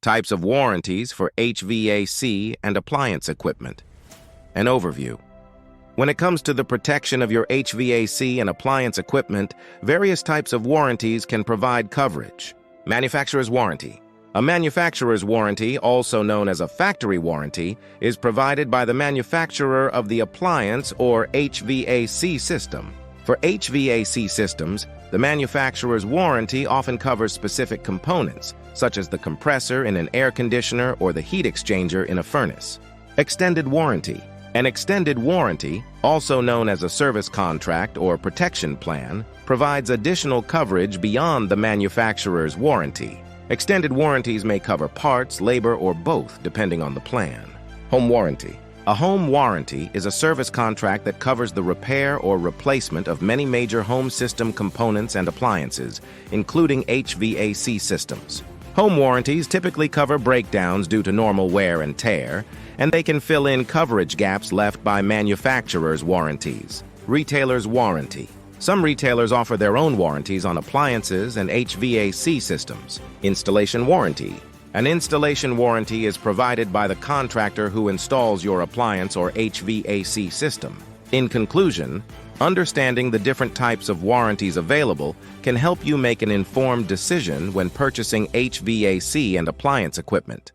Types of warranties for HVAC and appliance equipment. An overview. When it comes to the protection of your HVAC and appliance equipment, various types of warranties can provide coverage. Manufacturer's warranty. A manufacturer's warranty, also known as a factory warranty, is provided by the manufacturer of the appliance or HVAC system. For HVAC systems, the manufacturer's warranty often covers specific components, such as the compressor in an air conditioner or the heat exchanger in a furnace. Extended warranty. An extended warranty, also known as a service contract or protection plan, provides additional coverage beyond the manufacturer's warranty. Extended warranties may cover parts, labor, or both, depending on the plan. Home warranty. A home warranty is a service contract that covers the repair or replacement of many major home system components and appliances, including HVAC systems. Home warranties typically cover breakdowns due to normal wear and tear, and they can fill in coverage gaps left by manufacturers' warranties. Retailer's warranty. Some retailers offer their own warranties on appliances and HVAC systems. Installation warranty. An installation warranty is provided by the contractor who installs your appliance or HVAC system. In conclusion, understanding the different types of warranties available can help you make an informed decision when purchasing HVAC and appliance equipment.